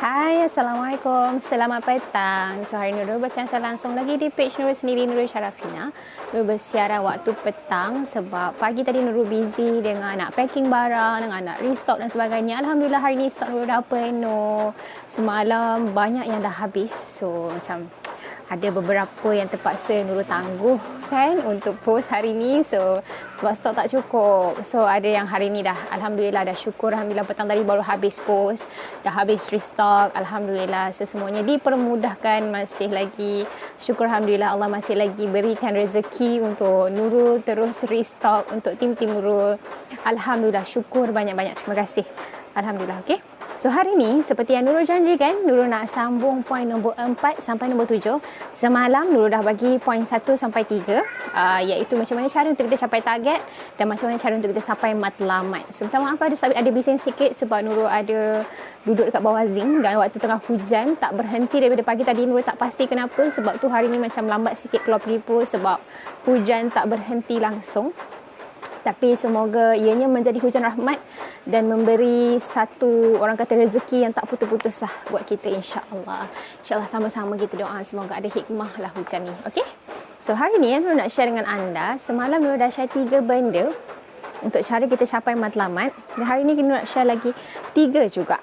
Hai, Assalamualaikum. Selamat petang. So, hari ni Nurul bersiaran langsung lagi di page Nurul sendiri, Nurul Syarafina. Nurul bersiaran waktu petang sebab pagi tadi Nurul busy dengan nak packing barang, dengan nak restock dan sebagainya. Alhamdulillah hari ni stok Nurul dah penuh. Semalam banyak yang dah habis. So, macam ada beberapa yang terpaksa Nurul tangguh kan untuk post hari ni. So, sebab stok tak cukup. So, ada yang hari ni dah Alhamdulillah dah syukur. Alhamdulillah petang tadi baru habis post. Dah habis restock. Alhamdulillah. So, semuanya dipermudahkan. Masih lagi syukur Alhamdulillah Allah masih lagi berikan rezeki untuk Nurul terus restock untuk tim-tim Nurul. Alhamdulillah. Syukur banyak-banyak. Terima kasih. Alhamdulillah. Okay. So hari ni seperti yang Nurul janjikan, Nurul nak sambung poin nombor 4 sampai nombor 7. Semalam Nurul dah bagi poin 1 sampai 3, iaitu macam mana cara untuk kita capai target dan macam mana cara untuk kita sampai matlamat. So minta maaf ada bising sikit sebab Nurul ada duduk dekat bawah zinc dan waktu tengah hujan tak berhenti daripada pagi tadi. Nurul tak pasti kenapa, sebab tu hari ni macam lambat sikit keluar pergi post sebab hujan tak berhenti langsung. Tapi semoga ianya menjadi hujan rahmat dan memberi satu orang kata rezeki yang tak putus-putus lah buat kita, insya-Allah. InsyaAllah sama-sama kita doa semoga ada hikmah lah hujan ni. Okay? So hari ni Nurul nak share dengan anda. Semalam Nurul dah share 3 benda untuk cara kita capai matlamat. Dan hari ni kita nak share lagi 3 juga.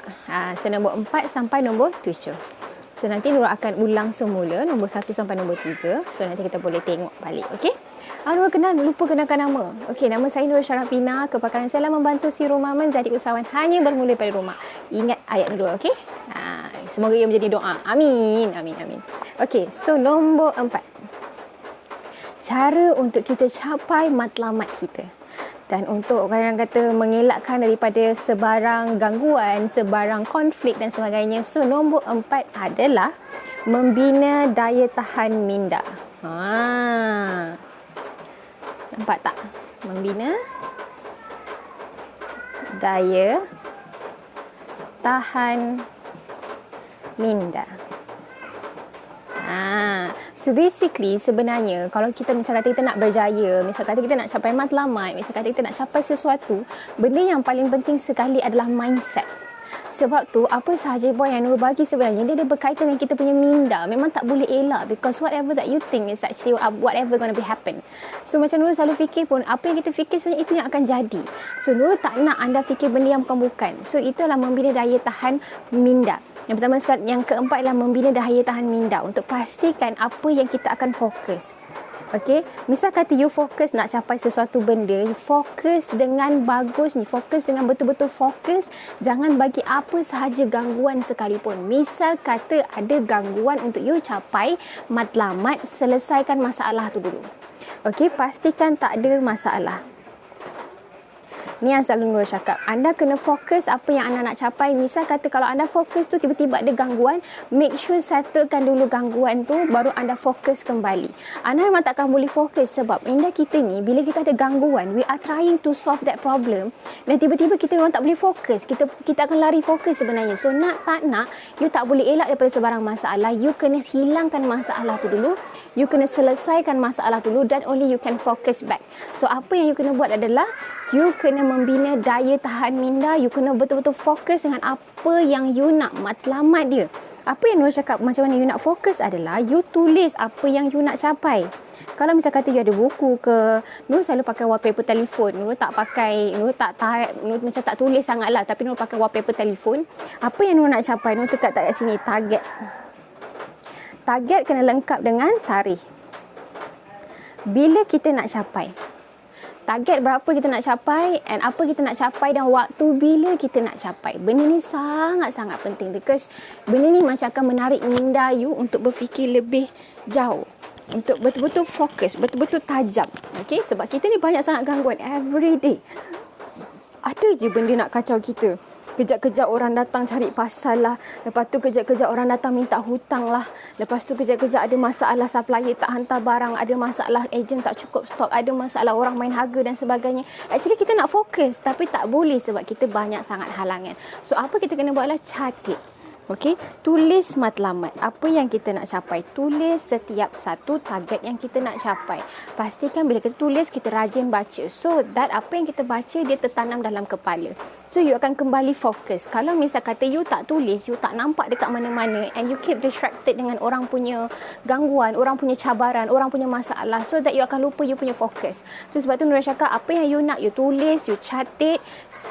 So nombor 4 sampai nombor 7. So nanti Nurul akan ulang semula nombor 1 sampai nombor 3. So nanti kita boleh tengok balik. Okay? Nurul lupa kenalkan nama. Okey, nama saya Nurul Syarafina. Kepakaran saya adalah membantu si rumah menjadi usahawan hanya bermula pada rumah. Ingat ayat Nurul, okey? Semoga ia menjadi doa. Amin, amin, amin. Okey, so nombor 4. Cara untuk kita capai matlamat kita. Dan untuk orang kata mengelakkan daripada sebarang gangguan, sebarang konflik dan sebagainya. So nombor 4 adalah membina daya tahan minda. Nampak tak? Membina daya tahan minda. So basically sebenarnya kalau kita misal kata kita nak berjaya, misal kata kita nak capai matlamat, misal kata kita nak capai sesuatu, benda yang paling penting sekali adalah mindset. Sebab tu apa sahaja poin yang Nurul bagi sebenarnya dia ada berkaitan dengan kita punya minda. Memang tak boleh elak, because whatever that you think is actually whatever gonna be happen. So macam Nurul selalu fikir pun, apa yang kita fikir sebenarnya itu yang akan jadi. So Nurul tak nak anda fikir benda yang bukan-bukan. So itulah membina daya tahan minda. Yang pertama sekali, yang keempat adalah membina daya tahan minda untuk pastikan apa yang kita akan fokus. Okey, misal kata you fokus nak capai sesuatu benda, fokus dengan bagus ni, fokus dengan betul-betul fokus, jangan bagi apa sahaja gangguan sekalipun. Misal kata ada gangguan untuk you capai matlamat, selesaikan masalah tu dulu. Okey, pastikan tak ada masalah. Ni yang selalu Nurul cakap. Anda kena fokus apa yang anda nak capai. Misal kata kalau anda fokus tu tiba-tiba ada gangguan, make sure settlekan dulu gangguan tu, baru anda fokus kembali. Anda memang takkan boleh fokus sebab minda kita ni, bila kita ada gangguan, we are trying to solve that problem. Dan tiba-tiba kita memang tak boleh fokus. Kita akan lari fokus sebenarnya. So nak tak nak, you tak boleh elak daripada sebarang masalah. You kena hilangkan masalah tu dulu. You kena selesaikan masalah dulu dan only you can focus back. So apa yang you kena buat adalah you kena membina daya tahan minda. You kena betul-betul fokus dengan apa yang you nak, matlamat dia. Apa yang Nurul cakap macam mana you nak fokus adalah you tulis apa yang you nak capai. Kalau misal kata you ada buku ke, Nurul selalu pakai wallpaper telefon. Nurul macam tak tulis sangat lah, tapi Nurul pakai wallpaper telefon. Apa yang Nurul nak capai, Nurul tekat kat sini, target. Target kena lengkap dengan tarikh. Bila kita nak capai, target berapa kita nak capai and apa kita nak capai dan waktu bila kita nak capai. Benda ni sangat-sangat penting because benda ni macam akan menarik minda you untuk berfikir lebih jauh. Untuk betul-betul fokus, betul-betul tajam. Okay? Sebab kita ni banyak sangat gangguan every day. Ada je benda nak kacau kita. Kejap-kejap orang datang cari pasal lah. Lepas tu kejap-kejap orang datang minta hutang lah. Lepas tu kejap-kejap ada masalah supplier tak hantar barang. Ada masalah ejen tak cukup stok. Ada masalah orang main harga dan sebagainya. Actually kita nak fokus tapi tak boleh sebab kita banyak sangat halangan. So apa kita kena buat adalah catat. Okey, tulis matlamat. Apa yang kita nak capai? Tulis setiap satu target yang kita nak capai. Pastikan bila kita tulis, kita rajin baca. So that apa yang kita baca, dia tertanam dalam kepala. So you akan kembali fokus. Kalau misal kata you tak tulis, you tak nampak dekat mana-mana and you keep distracted dengan orang punya gangguan, orang punya cabaran, orang punya masalah, so that you akan lupa you punya fokus. So sebab tu Nura cakap, apa yang you nak, you tulis, you catat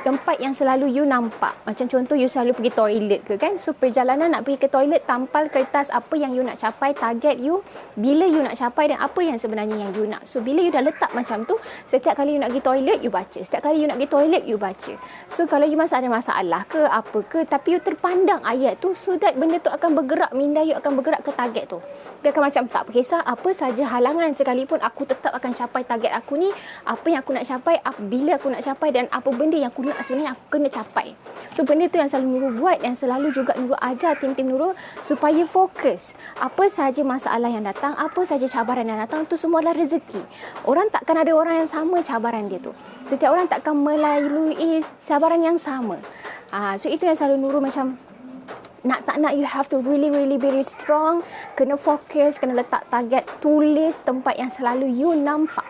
tempat yang selalu you nampak. Macam contoh, you selalu pergi toilet ke kan? So perjalanan nak pergi ke toilet, tampal kertas apa yang you nak capai, target you, bila you nak capai dan apa yang sebenarnya yang you nak. So bila you dah letak macam tu, setiap kali you nak pergi toilet, you baca. Setiap kali you nak pergi toilet, you baca. So kalau you ada masalah ke apa ke, tapi you terpandang ayat tu, so that benda tu akan bergerak, minda you akan bergerak ke target tu. Dia akan macam, tak kisah apa saja halangan sekalipun, aku tetap akan capai target aku ni. Apa yang aku nak capai, bila aku nak capai, dan apa benda yang aku nak sebenarnya aku kena capai. So benda tu yang selalu Nurul buat, yang selalu juga Nurul ajar tim-tim Nurul supaya fokus. Apa saja masalah yang datang, apa saja cabaran yang datang, tu semua adalah rezeki. Orang takkan ada orang yang sama cabaran dia tu. Setiap orang takkan melalui cabaran yang sama. So itu yang selalu Nurul macam, nak tak nak, you have to really very strong. Kena fokus, kena letak target, tulis tempat yang selalu you nampak.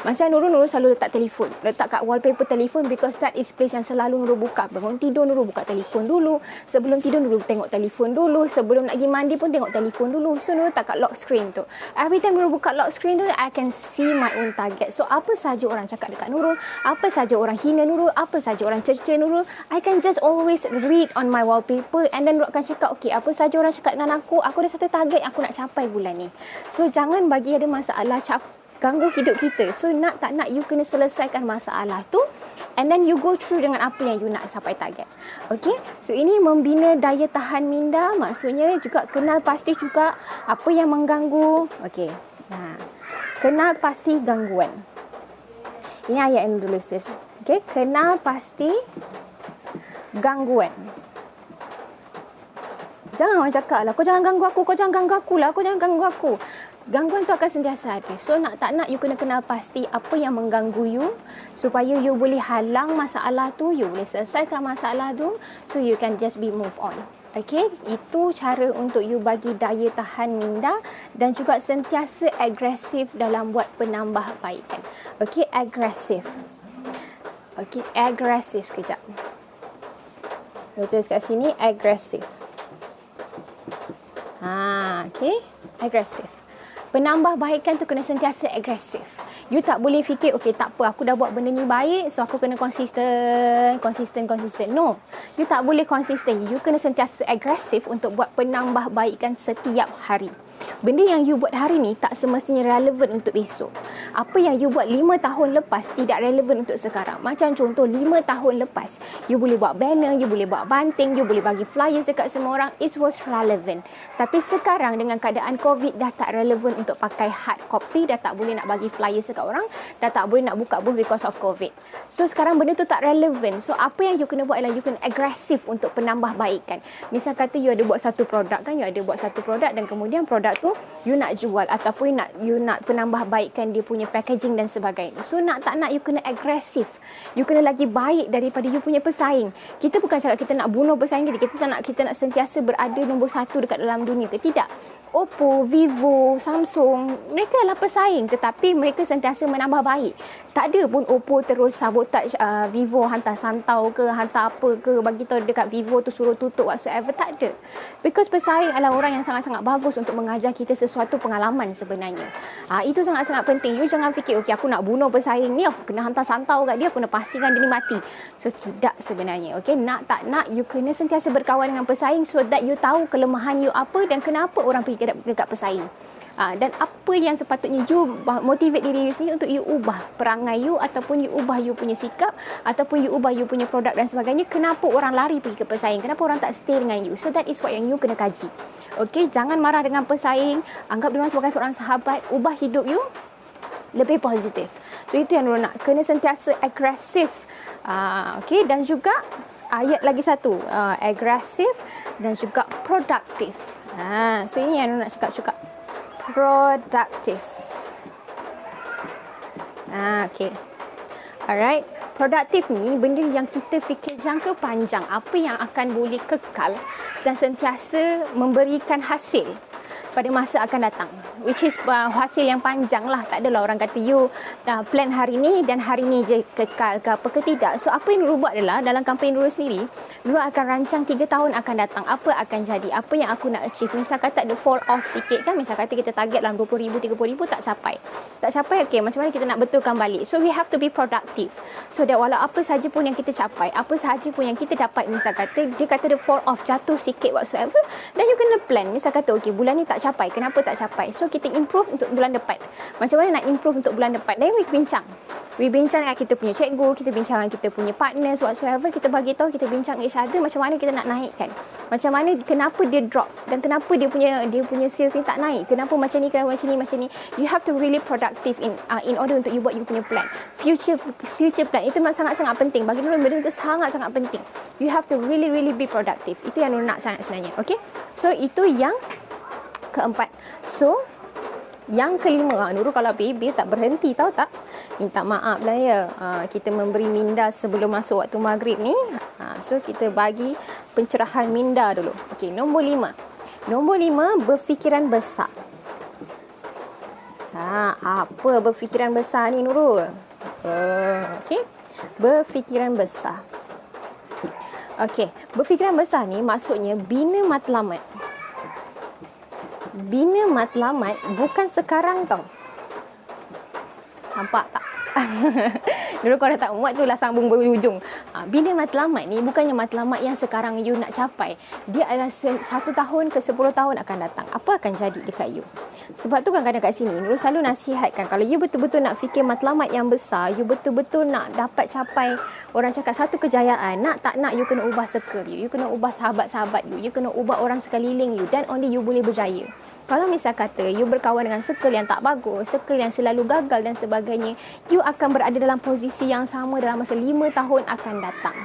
Macam Nurul selalu letak telefon, letak kat wallpaper telefon, because that is place yang selalu Nurul buka. Bangun tidur Nurul buka telefon dulu, sebelum tidur Nurul tengok telefon dulu, sebelum nak pergi mandi pun tengok telefon dulu. So Nurul letak kat lock screen tu. Every time Nurul buka lock screen tu, I can see my own target. So apa saja orang cakap dekat Nurul, apa saja orang hina Nurul, apa saja orang cerca Nurul, I can just always read on my wallpaper, and then Nurul akan cakap, okay, apa saja orang cakap dengan aku ada satu target yang aku nak capai bulan ni. So jangan bagi ada masalah ganggu hidup kita. So nak tak nak, you kena selesaikan masalah tu, and then you go through dengan apa yang you nak capai target. Okay, so ini membina daya tahan minda. Maksudnya juga kenal pasti juga apa yang mengganggu. Okay, kenal pasti gangguan. Ini ayat yang dulu sis. Okay, kenal pasti gangguan. Jangan orang cakap lah, kau jangan ganggu aku, kau jangan ganggu aku lah, kau jangan ganggu aku. Gangguan tu akan sentiasa ada. So nak tak nak, you kena kenal pasti apa yang mengganggu you, supaya you boleh halang masalah tu, you boleh selesaikan masalah tu, so you can just be move on. Okay, itu cara untuk you bagi daya tahan minda, dan juga sentiasa agresif dalam buat penambahbaikan. Okay, agresif. Okay, agresif sekejap. Tulis kat sini, agresif. Okay, agresif. Penambahbaikan tu kena sentiasa agresif. You tak boleh fikir, okay, tak apa, aku dah buat benda ni baik, so aku kena konsisten. No, you tak boleh konsisten. You kena sentiasa agresif untuk buat penambahbaikan setiap hari. Benda yang you buat hari ni tak semestinya relevan untuk besok. Apa yang you buat 5 tahun lepas tidak relevan untuk sekarang. Macam contoh, 5 tahun lepas, you boleh buat banner, you boleh buat banting, you boleh bagi flyers dekat semua orang. It was relevant. Tapi sekarang dengan keadaan COVID, dah tak relevan untuk pakai hard copy, dah tak boleh nak bagi flyers dekat orang, dah tak boleh nak buka booth because of COVID. So sekarang benda tu tak relevan. So apa yang you kena buat adalah you kena agresif untuk penambahbaikan. Misal kata you ada buat satu produk kan, you ada buat satu produk dan kemudian produk tu you nak jual, ataupun you nak penambahbaikan dia punya packaging dan sebagainya. So nak tak nak, you kena agresif. You kena lagi baik daripada you punya pesaing. Kita bukan cakap kita nak bunuh pesaing kita. Kita nak sentiasa berada nombor 1 dekat dalam dunia ke? Tidak. Oppo, Vivo, Samsung, mereka adalah pesaing, tetapi mereka sentiasa menambah baik. Tak ada pun Oppo terus sabotage Vivo, hantar santau ke, hantar apa ke, bagi tahu dekat Vivo tu suruh tutup whatsoever. Tak ada. Because pesaing adalah orang yang sangat-sangat bagus untuk mengajar kita sesuatu pengalaman sebenarnya. Itu sangat-sangat penting. You jangan fikir, okay, aku nak bunuh pesaing ni, aku kena hantar santau kat dia, aku nak pastikan dia ni mati. So tidak sebenarnya. Okay, nak tak nak, you kena sentiasa berkawan dengan pesaing, so that you tahu kelemahan you apa dan kenapa orang pergi dekat pesaing. Dan apa yang sepatutnya you motivate diri you sendiri untuk you ubah perangai you, ataupun you ubah you punya sikap, ataupun you ubah you punya produk dan sebagainya. Kenapa orang lari pergi ke pesaing? Kenapa orang tak stay dengan you? So that is what yang you kena kaji. Okay, jangan marah dengan pesaing. Anggap dia sebagai seorang sahabat. Ubah hidup you lebih positif. So itu yang nak. Kena sentiasa agresif. Okay, dan juga ayat lagi satu. Agresif dan juga produktif. So ini yang nak cakap juga. Productive. Okay. Alright. Produktif ni benda yang kita fikir jangka panjang, apa yang akan boleh kekal dan sentiasa memberikan hasil pada masa akan datang, which is hasil yang panjang lah. Tak adalah orang kata you plan hari ni dan hari ni je kekal ke apa ke, tidak. So apa yang Nurul buat adalah dalam company Nurul sendiri, Nurul akan rancang 3 tahun akan datang, apa akan jadi, apa yang aku nak achieve. Misal kata ada fall off sikit kan, misal kata kita target dalam 20,000 30,000 tak capai, okay, macam mana kita nak betulkan balik. So we have to be productive, so that walau apa sahaja pun yang kita capai, apa sahaja pun yang kita dapat, misal kata dia kata ada fall off, jatuh sikit whatsoever, dan you kena plan. Misal kata okay, bulan ni tak capai, kenapa tak capai, so kita improve untuk bulan depan. Macam mana nak improve untuk bulan depan, dan we bincang dengan kita punya cikgu, kita bincang dengan kita punya partners whatsoever, kita bagi tahu, kita bincang each other macam mana kita nak naikkan, macam mana, kenapa dia drop dan kenapa dia punya sales ni tak naik, kenapa macam ni. You have to really productive in order untuk you buat you punya plan, future plan. Itu memang sangat-sangat penting bagi Nurul. Benda itu sangat-sangat penting. You have to really be productive. Itu yang Nurul nak sangat sebenarnya. Okay, so itu yang keempat. So yang kelima, Nurul kalau baby tak berhenti, tahu tak? Minta maaf lah ya. Kita memberi minda sebelum masuk waktu maghrib ni. So kita bagi pencerahan minda dulu. Okey, nombor 5. Nombor 5, berfikiran besar. Apa berfikiran besar ni Nurul? Okey, berfikiran besar. Okey, berfikiran besar ni maksudnya bina matlamat. Bina matlamat bukan sekarang tau. Nampak tak? Dulu kau dah tak muat tu lah sambung berhujung. Bina matlamat ni bukannya matlamat yang sekarang you nak capai. Dia adalah 1 tahun ke 10 tahun akan datang. Apa akan jadi dekat you? Sebab tu kadang-kadang kat sini Nurul selalu nasihatkan, kalau you betul-betul nak fikir matlamat yang besar, you betul-betul nak dapat capai, orang cakap satu kejayaan, nak tak nak you kena ubah circle you kena ubah sahabat-sahabat you kena ubah orang sekeliling you, dan only you boleh berjaya. Kalau misal kata you berkawan dengan circle yang tak bagus, circle yang selalu gagal dan sebagainya, you akan berada dalam posisi yang sama dalam masa 5 tahun akan datang.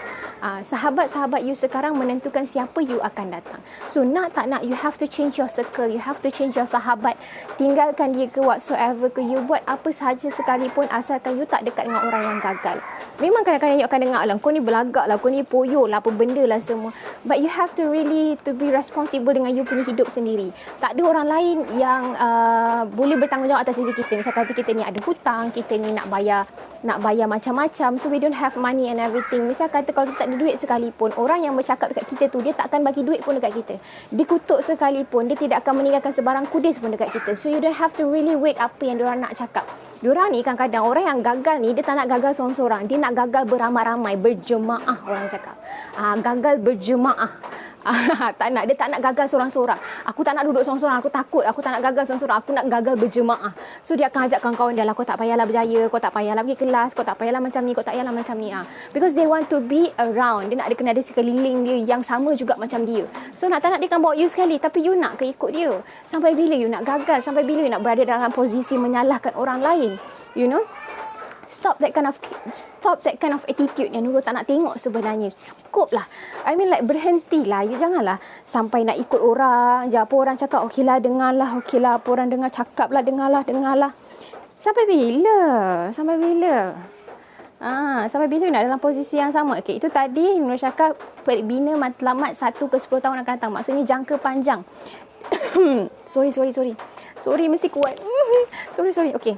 Sahabat-sahabat you sekarang menentukan siapa you akan datang. So nak tak nak, you have to change your circle, you have to change your sahabat. Tinggalkan dia ke whatsoever ke, you buat apa sahaja sekalipun asalkan you tak dekat dengan orang yang gagal. Memang kadang-kadang you akan dengar lah, kau ni belagak lah, kau ni poyo lah, apa benda lah semua. But you have to really to be responsible dengan you punya hidup sendiri. Tak ada orang lain yang boleh bertanggungjawab atas diri kita. Misal kata kita ni ada hutang, kita ni nak bayar macam-macam, so we don't have money and everything. Misal kata kalau kita tak ada duit sekalipun, orang yang bercakap dekat kita tu, dia takkan bagi duit pun dekat kita. Dikutuk sekalipun, dia tidak akan meninggalkan sebarang kudis pun dekat kita. So you don't have to really wait apa yang diorang nak cakap. Diorang ni kadang-kadang orang yang gagal ni, dia tak nak gagal seorang-seorang, dia nak gagal beramai-ramai, berjemaah orang cakap. Gagal berjemaah. Dia tak nak gagal seorang-seorang. Aku tak nak duduk seorang-seorang, aku takut, aku tak nak gagal seorang-seorang, aku nak gagal berjemaah. So dia akan ajak kawan-kawan dia lah, kau tak payahlah berjaya, kau tak payahlah pergi kelas, kau tak payahlah macam ni, kau tak payahlah macam ni. Because they want to be around. Dia nak kena ada sekeliling dia yang sama juga macam dia. So nak tak nak dia akan bawa you sekali, tapi you nak ke ikut dia? Sampai bila you nak gagal? Sampai bila you nak berada dalam posisi menyalahkan orang lain? You know? Stop that kind of attitude yang Nurul tak nak tengok sebenarnya. Cukup lah. I mean like berhentilah. You janganlah sampai nak ikut orang je. Apa orang cakap, okeylah dengarlah. Okeylah apa orang dengar, cakaplah, dengarlah. Sampai bila? Sampai bila nak dalam posisi yang sama? Okay, itu tadi Nurul cakap bina matlamat 1 ke 10 tahun akan datang. Maksudnya jangka panjang. Sorry, mesti kuat. Sorry. Okay.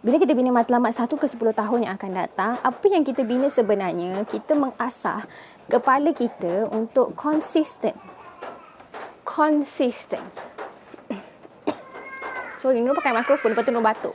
Bila kita bina matlamat 1 ke 10 tahun yang akan datang, apa yang kita bina sebenarnya, kita mengasah kepala kita untuk konsisten. Sorry, Nurul pakai mikrofon, lepas tu Nurul batuk.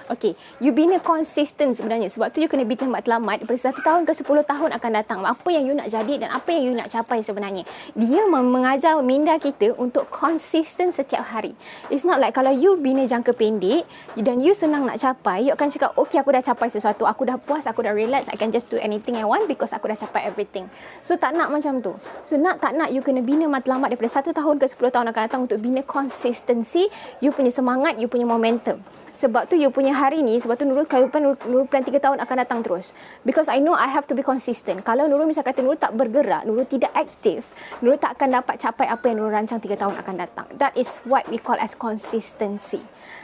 Okay, you bina konsisten sebenarnya. Sebab tu you kena bina matlamat daripada 1 tahun ke 10 tahun akan datang. Apa yang you nak jadi dan apa yang you nak capai sebenarnya. Dia mengajar minda kita untuk konsisten setiap hari. It's not like kalau you bina jangka pendek dan you senang nak capai, you akan cakap, okay aku dah capai sesuatu, aku dah puas, aku dah relax, I can just do anything I want because aku dah capai everything. So tak nak macam tu. So nak tak nak, you kena bina matlamat daripada 1 tahun ke 10 tahun akan datang untuk bina konsistensi, you punya semangat, you punya momentum. Sebab tu you punya yang hari ni, sebab tu Nurul Nurul plan 3 tahun akan datang terus. Because I know I have to be consistent. Kalau Nurul misal kata Nurul tak bergerak, Nurul tidak aktif, Nurul tak akan dapat capai apa yang Nurul rancang 3 tahun akan datang. That is what we call as consistency.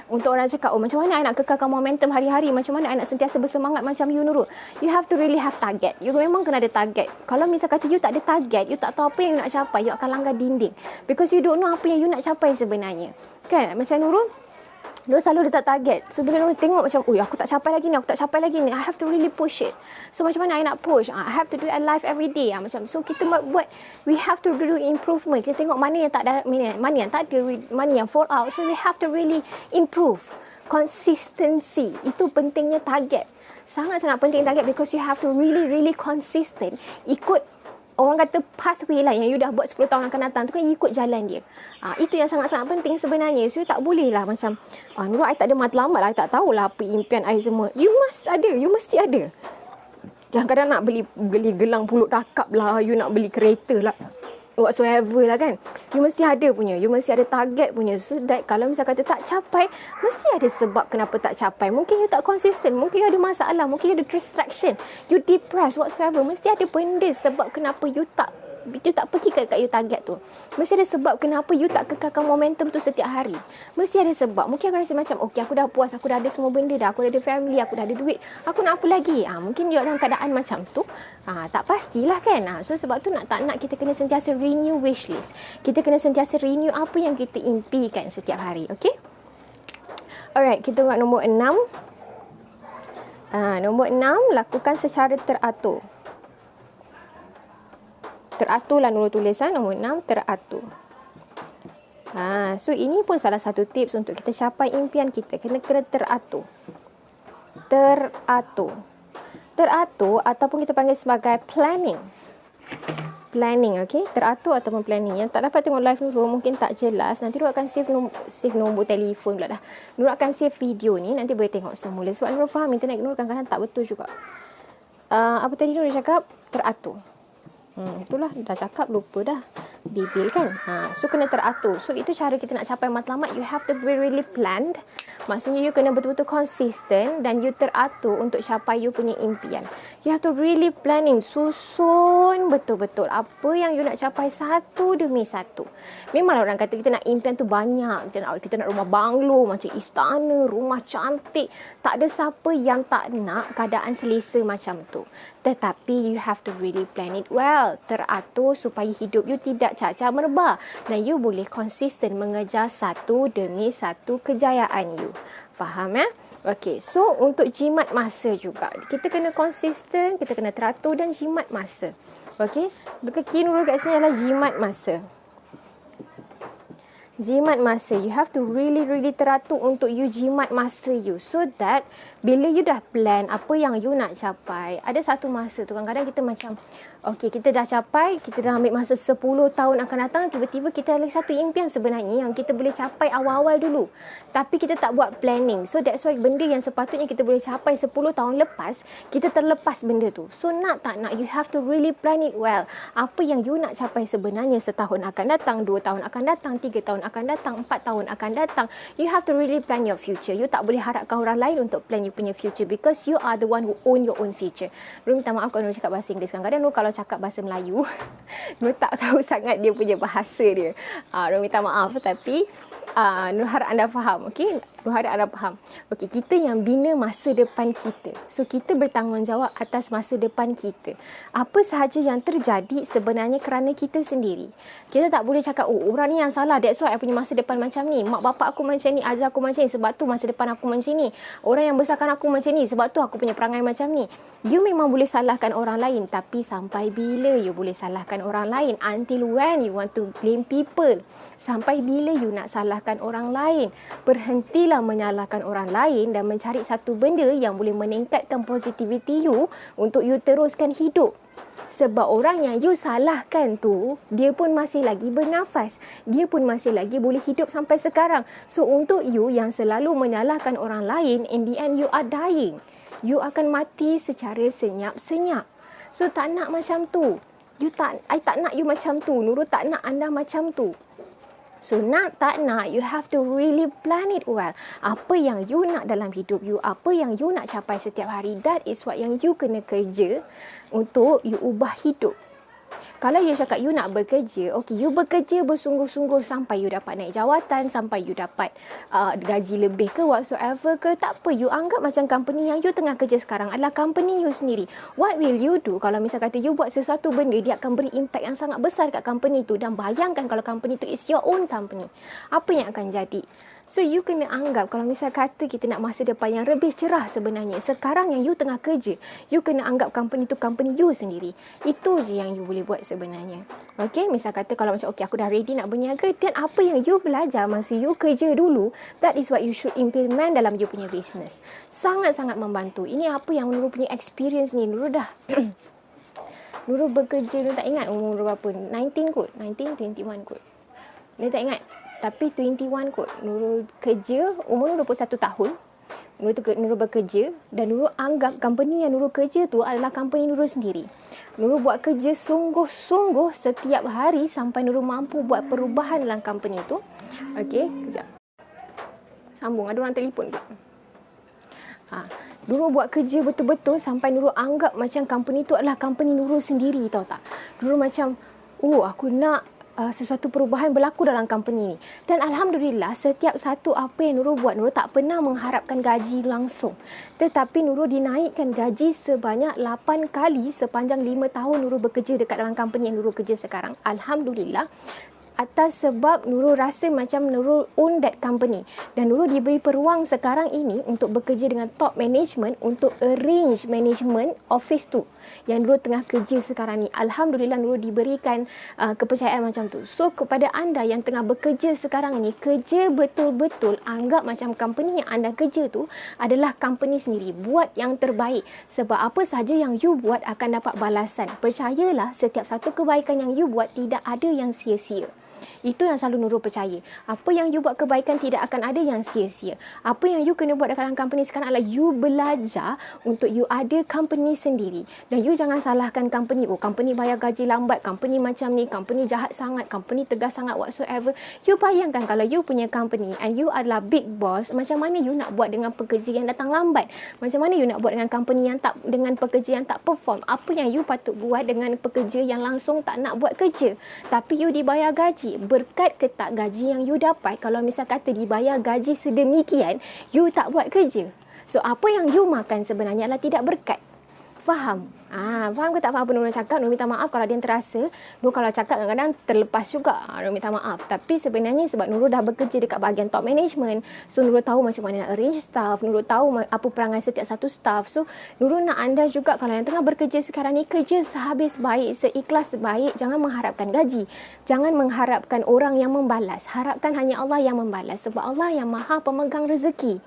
Untuk orang cakap, oh macam mana I nak kekalkan momentum hari-hari, macam mana I nak sentiasa bersemangat macam you Nurul. You have to really have target. You memang kena ada target. Kalau misal kata you tak ada target, you tak tahu apa yang you nak capai, you akan langgar dinding. Because you don't know apa yang you nak capai sebenarnya. Kan? Macam Nurul selalu letak target. Sebenarnya Nurul tengok macam, aku tak capai lagi ni. I have to really push it. So macam mana I nak push? I have to do it live every day. Macam, so kita buat, we have to do improvement. Kita tengok mana yang tak ada, mana yang fall out. So we have to really improve. Consistency. Itu pentingnya target. Sangat-sangat penting target because you have to really consistent. Ikut orang kata pathway lah yang you dah buat 10 tahun akan datang tu kan, you ikut jalan dia. Itu yang sangat-sangat penting sebenarnya. So tak boleh lah macam Nurul, I tak ada matlamat lah, I tak tahulah apa impian I semua. You mesti ada. Yang kadang nak beli gelang pulut rakap lah, you nak beli kereta lah, whatsoever lah kan. You mesti ada punya. You mesti ada target punya. So that kalau misal kata tak capai, mesti ada sebab kenapa tak capai. Mungkin you tak konsisten. Mungkin you ada masalah. Mungkin you ada distraction. You depressed whatsoever. Mesti ada benda sebab kenapa you tak pergi kat you target tu. Mesti ada sebab kenapa you tak kekalkan momentum tu setiap hari. Mesti ada sebab. Mungkin akan rasa macam, okay, aku dah puas, aku dah ada semua benda dah, aku dah ada family, aku dah ada duit, aku nak apa lagi? Mungkin you dalam keadaan macam tu. Tak pastilah kan. So sebab tu tak nak kita kena sentiasa renew wishlist. Kita kena sentiasa renew apa yang kita impikan setiap hari. Okay? Alright, kita buat nombor 6. Nombor 6, lakukan secara teratur. Teratur lah Nurul tulis. Nombor 6, teratur. So ini pun salah satu tips untuk kita capai impian kita. Kena teratur. Teratur ataupun kita panggil sebagai planning. Planning, okay? Teratur ataupun planning. Yang tak dapat tengok live Nurul, mungkin tak jelas. Nanti Nurul akan save nombor telefon pula dah. Nurul akan save video ni, nanti boleh tengok semula. Sebab Nurul faham internet Nurul kadang-kadang tak betul juga. Apa tadi Nurul cakap? Teratur. Itulah, dah cakap lupa dah. Bibil kan. So kena teratur. So itu cara kita nak capai matlamat. You have to be really planned. Maksudnya you kena betul-betul konsisten dan you teratur untuk capai you punya impian. You have to really planning. Susun betul-betul apa yang you nak capai satu demi satu. Memanglah orang kata kita nak impian tu banyak. Kita nak rumah banglo macam istana, rumah cantik. Tak ada siapa yang tak nak keadaan selesa macam tu. Tetapi you have to really plan it well. Teratur supaya hidup you tidak cacah merebah. Dan you boleh konsisten mengejar satu demi satu kejayaan you. Faham ya? Okay, so untuk jimat masa juga. Kita kena konsisten, kita kena teratur dan jimat masa. Okay, key Nurul kat sini adalah jimat masa. Jimat masa. You have to really teratur untuk you jimat masa you. So that bila you dah plan apa yang you nak capai, ada satu masa tu kadang-kadang kita macam, okay, kita dah capai, kita dah ambil masa 10 tahun akan datang, tiba-tiba kita ada satu impian sebenarnya yang kita boleh capai awal-awal dulu. Tapi kita tak buat planning. So that's why benda yang sepatutnya kita boleh capai 10 tahun lepas, kita terlepas benda tu. So nak tak nak, you have to really plan it well. Apa yang you nak capai sebenarnya setahun akan datang, 2 tahun akan datang, 3 tahun akan datang, 4 tahun akan datang. You have to really plan your future. You tak boleh harapkan orang lain untuk plan you punya future because you are the one who own your own future. Nurul minta maaf kalau Nurul cakap bahasa Inggeris. Kadang-kadang Nurul kalau cakap bahasa Melayu, Nurul tak tahu sangat dia punya bahasa dia. Nurul minta maaf tapi Nurul harap anda faham. Okay? Nurul harap anda faham. Okay, kita yang bina masa depan kita. So, kita bertanggungjawab atas masa depan kita. Apa sahaja yang terjadi sebenarnya kerana kita sendiri. Kita tak boleh cakap, oh orang ni yang salah, that's why I punya masa depan macam ni. Mak bapak aku macam ni, ajar aku macam ni, sebab tu masa depan aku macam ni. Orang yang besarkan aku macam ni, sebab tu aku punya perangai macam ni. You memang boleh salahkan orang lain, tapi sampai bila you boleh salahkan orang lain? Until when you want to blame people? Sampai bila you nak salahkan orang lain? Berhentilah menyalahkan orang lain dan mencari satu benda yang boleh meningkatkan positivity you untuk you teruskan hidup. Sebab orang yang you salahkan tu, dia pun masih lagi bernafas. Dia pun masih lagi boleh hidup sampai sekarang. So, untuk you yang selalu menyalahkan orang lain, in the end you are dying. You akan mati secara senyap-senyap. So, tak nak macam tu. I tak nak you macam tu. Nurul tak nak anda macam tu. So nak tak nak, you have to really plan it well. Apa yang you nak dalam hidup you, apa yang you nak capai setiap hari, that is what yang you kena kerja untuk you ubah hidup. Kalau you cakap you nak bekerja, okay, you bekerja bersungguh-sungguh sampai you dapat naik jawatan, sampai you dapat gaji lebih ke whatsoever ke, tak apa. You anggap macam company yang you tengah kerja sekarang adalah company you sendiri. What will you do kalau misal kata you buat sesuatu benda, dia akan beri impact yang sangat besar kat company tu. Dan bayangkan kalau company tu is your own company, apa yang akan jadi? So you kena anggap kalau misal kata kita nak masa depan yang lebih cerah sebenarnya, sekarang yang you tengah kerja, you kena anggap company tu company you sendiri. Itu je yang you boleh buat sebenarnya. Okay, misal kata kalau macam okay, aku dah ready nak berniaga, dan apa yang you belajar masa you kerja dulu, that is what you should implement dalam you punya business. Sangat-sangat membantu. Ini apa yang Nurul punya experience ni. Nurul dah Nurul bekerja, Nurul tak ingat umur berapa, 19 kot, 19, 21 kot. Nurul tak ingat. Tapi 21 kot. Nurul kerja, umur Nurul 21 tahun. Nurul bekerja dan Nurul anggap company yang Nurul kerja tu adalah company Nurul sendiri. Nurul buat kerja sungguh-sungguh setiap hari sampai Nurul mampu buat perubahan dalam company tu. Okey, kejap. Sambung, ada orang telefon pula. Nurul buat kerja betul-betul sampai Nurul anggap macam company tu adalah company Nurul sendiri, tahu tak? Nurul macam, aku nak sesuatu perubahan berlaku dalam company ni. Dan Alhamdulillah, setiap satu apa yang Nurul buat, Nurul tak pernah mengharapkan gaji langsung. Tetapi Nurul dinaikkan gaji sebanyak 8 kali sepanjang 5 tahun Nurul bekerja dekat dalam company yang Nurul kerja sekarang. Alhamdulillah. Atas sebab Nurul rasa macam Nurul own that company. Dan Nurul diberi peluang sekarang ini untuk bekerja dengan top management untuk arrange management office tu yang Nurul tengah kerja sekarang ni. Alhamdulillah Nurul diberikan kepercayaan macam tu. So kepada anda yang tengah bekerja sekarang ni, kerja betul-betul, anggap macam company yang anda kerja tu adalah company sendiri. Buat yang terbaik. Sebab apa sahaja yang you buat akan dapat balasan. Percayalah, setiap satu kebaikan yang you buat tidak ada yang sia-sia. Itu yang selalu Nurul percaya. Apa yang you buat kebaikan tidak akan ada yang sia-sia. Apa yang you kena buat dalam company sekarang adalah you belajar untuk you ada company sendiri. Dan you jangan salahkan company. Company bayar gaji lambat, company macam ni, company jahat sangat, company tegas sangat whatsoever. You bayangkan kalau you punya company and you adalah big boss, macam mana you nak buat dengan pekerja yang datang lambat? Macam mana you nak buat dengan company yang dengan pekerja yang tak perform? Apa yang you patut buat dengan pekerja yang langsung tak nak buat kerja? Tapi you dibayar gaji. Berkat ke tak gaji yang you dapat, kalau misal kata dibayar gaji sedemikian, you tak buat kerja. So, apa yang you makan sebenarnya adalah tidak berkat. Faham? Faham ke tak faham apa Nurul cakap? Nurul minta maaf kalau ada yang terasa. Nurul kalau cakap kadang-kadang terlepas juga. Nurul minta maaf. Tapi sebenarnya sebab Nurul dah bekerja dekat bahagian top management. So Nurul tahu macam mana nak arrange staff. Nurul tahu apa perangai setiap satu staff. So Nurul nak anda juga kalau yang tengah bekerja sekarang ni, kerja sehabis baik, seikhlas baik. Jangan mengharapkan gaji. Jangan mengharapkan orang yang membalas. Harapkan hanya Allah yang membalas. Sebab Allah yang maha pemegang rezeki.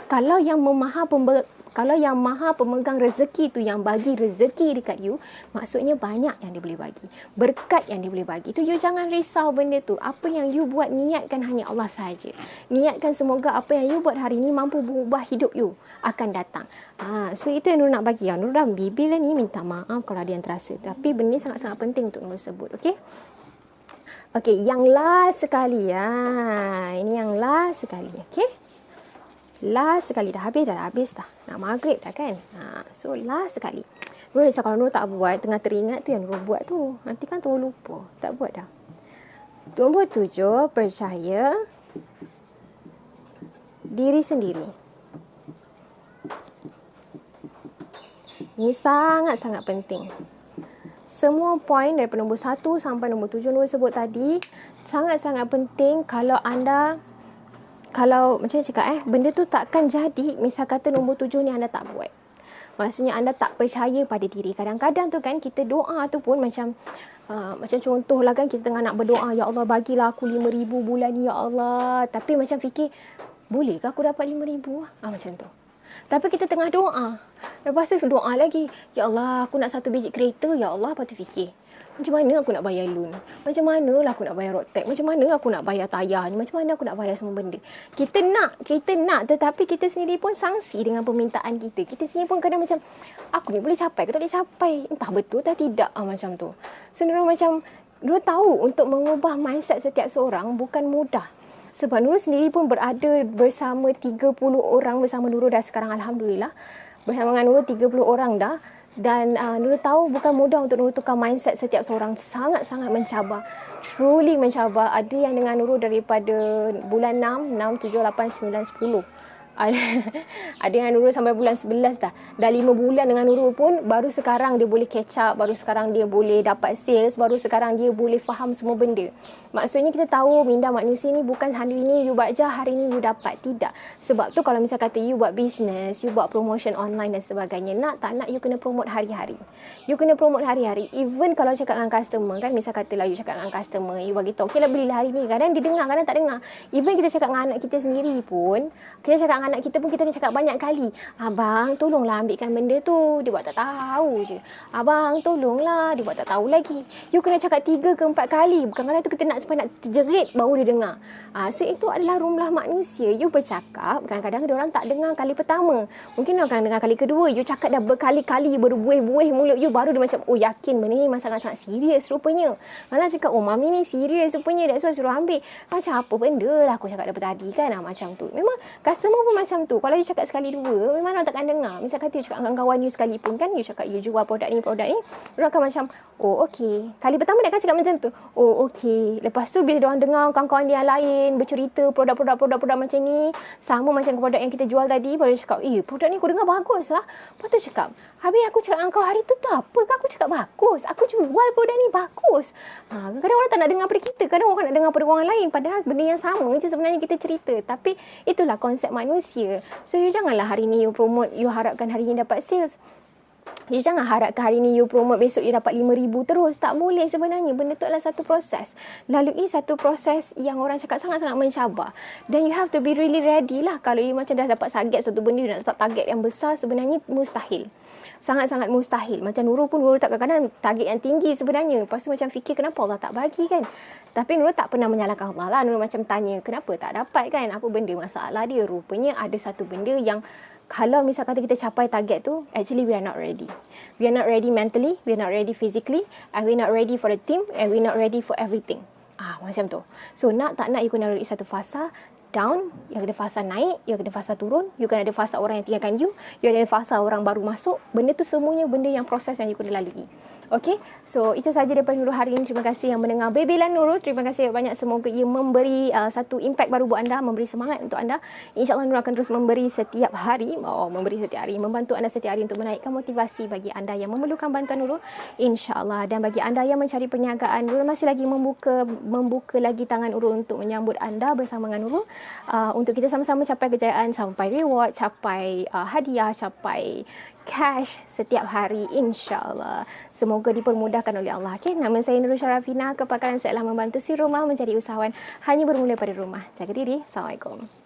Kalau yang maha pemegang rezeki tu yang bagi rezeki dekat you, maksudnya banyak yang dia boleh bagi. Berkat yang dia boleh bagi. Tu you jangan risau benda tu. Apa yang you buat, niatkan hanya Allah sahaja. Niatkan semoga apa yang you buat hari ni mampu berubah hidup you akan datang. So itu yang Nurul nak bagi. Nurul dah bibil ni, minta maaf kalau ada yang terasa. Tapi benda ni sangat-sangat penting untuk Nurul sebut. Okay? Okay, yang last sekali. Ini yang last sekali. Okay? Last sekali, dah habis dah. Nak maghrib dah kan. So last sekali. Nurul risau kalau Nurul tak buat, tengah teringat tu yang Nurul buat tu. Nanti kan Nurul lupa. Tak buat dah. Nombor 7, percaya diri sendiri. Ini sangat-sangat penting. Semua poin daripada nombor 1 sampai nombor 7 Nurul sebut tadi, sangat-sangat penting kalau macam saya cakap benda tu takkan jadi misal kata nombor 7 ni anda tak buat. Maksudnya anda tak percaya pada diri. Kadang-kadang tu kan kita doa tu pun macam contohlah kan kita tengah nak berdoa, ya Allah bagilah aku 5,000 bulan ni ya Allah. Tapi macam fikir, bolehkah aku dapat 5,000? Macam tu. Tapi kita tengah doa. Lepas tu doa lagi, ya Allah aku nak 1 biji kereta, ya Allah. Lepas tu fikir, macam mana aku nak bayar loan? Macam mana lah aku nak bayar road tax? Macam mana aku nak bayar tayar ni? Macam mana aku nak bayar semua benda? Kita nak tetapi kita sendiri pun sangsi dengan permintaan kita. Kita sendiri pun kadang macam, aku ni boleh capai ke tak boleh capai? Entah betul atau tidak macam tu. So Nurul macam Nurul tahu untuk mengubah mindset setiap seorang bukan mudah. Sebab Nurul sendiri pun berada bersama 30 orang bersama Nurul dah sekarang, Alhamdulillah. Bersama dengan Nurul 30 orang dah. Dan Nurul tahu bukan mudah untuk Nurul tukar mindset setiap seorang. Sangat-sangat mencabar. Truly mencabar. Ada yang dengan Nurul daripada bulan 6, 7, 8, 9, 10. Ada yang Nurul sampai bulan 11 dah. Dah 5 bulan dengan Nurul pun baru sekarang dia boleh catch up, baru sekarang dia boleh dapat sales, baru sekarang dia boleh faham semua benda. Maksudnya kita tahu minda manusia ni bukan hari ni you buat je, hari ni you dapat. Tidak. Sebab tu kalau misal kata you buat business, you buat promotion online dan sebagainya, nak tak nak you kena promote hari-hari. You kena promote hari-hari. Even kalau cakap dengan customer kan, misal katalah you cakap dengan customer, you bagi tahu, okey lah belilah hari ni. Kadang dia dengar, kadang tak dengar. Even kita cakap dengan anak kita sendiri pun, kita cakap dengan anak kita pun, kita kena cakap banyak kali. Abang, tolonglah ambilkan benda tu. Dia buat tak tahu je. Abang, tolonglah. Dia buat tak tahu lagi. You kena cakap 3 ke 4 kali. Bukan kadang tu kita nak sampai nak terjerit baru dia dengar. So itu adalah rumlah manusia. You bercakap, kadang-kadang dia orang tak dengar kali pertama. Mungkin dia akan dengar kali kedua. You cakap dah berkali-kali, berbuih-buih mulut you, baru dia macam, oh yakin benda ni sangat-sangat serius rupanya. Mana cakap, oh mami ni serius rupanya, that's why suruh ambil. Macam apa benda lah aku cakap daripada tadi kan. Macam tu. Memang customer pun macam tu. Kalau you cakap sekali dua, memang orang takkan dengar. Misal kata you cakap dengan kawan you sekalipun kan, you cakap you jual produk ni, orang akan macam, oh okey. Kali pertama dia akan cakap macam tu. Oh okey. Lepas tu bila diorang dengar kawan-kawan dia yang lain bercerita produk macam ni, sama macam produk yang kita jual tadi, baru dia cakap, produk ni aku dengar bagus lah. Lepas tu cakap, habis aku cakap dengan kau hari tu apa ke aku cakap bagus? Aku jual produk ni bagus. Kadang orang tak nak dengar pada kita, kadang orang nak dengar pada orang lain. Padahal benda yang sama je sebenarnya kita cerita. Tapi itulah konsep manusia. So you janganlah hari ni you promote, you harapkan hari ni dapat sales. You jangan harapkan hari ni you promote, besok you dapat 5,000 terus. Tak boleh sebenarnya. Benda tu adalah satu proses. Lalui satu proses yang orang cakap sangat-sangat mencabar. Dan you have to be really ready lah. Kalau you macam dah dapat target satu benda, you nak dapat target yang besar, sebenarnya mustahil. Sangat-sangat mustahil. Macam Nurul pun, Nurul tak kadang-kadang target yang tinggi sebenarnya. Lepas tu macam fikir kenapa Allah tak bagi kan. Tapi Nurul tak pernah menyalahkan Allah lah. Nurul macam tanya kenapa tak dapat kan. Apa benda masalah dia. Rupanya ada satu benda yang kalau misal kata kita capai target tu, actually we are not ready. We are not ready mentally, we are not ready physically, and we are not ready for the team, and we are not ready for everything. Macam tu. So nak tak nak you kena lalui satu fasa down, you ada fasa naik, you ada fasa turun, you kan ada fasa orang yang tinggalkan you ada fasa orang baru masuk. Benda tu semuanya benda yang proses yang you kena lalui. Okay, so itu sahaja daripada Nurul hari ini. Terima kasih yang mendengar Bebelan Nurul. Terima kasih banyak. Semoga ia memberi satu impact baru buat anda, memberi semangat untuk anda. InsyaAllah Nurul akan terus memberi setiap hari, membantu anda setiap hari untuk menaikkan motivasi bagi anda yang memerlukan bantuan Nurul, InsyaAllah. Dan bagi anda yang mencari perniagaan, Nurul masih lagi membuka lagi tangan Nurul untuk menyambut anda bersama dengan Nurul, untuk kita sama-sama capai kejayaan, sampai reward, capai hadiah, capai cash setiap hari, insyaAllah. Semoga dipermudahkan oleh Allah. Okay? Nama saya Nurul Syarafina. Kepakaran saya adalah membantu si rumah menjadi usahawan hanya bermula pada rumah. Jaga diri. Assalamualaikum.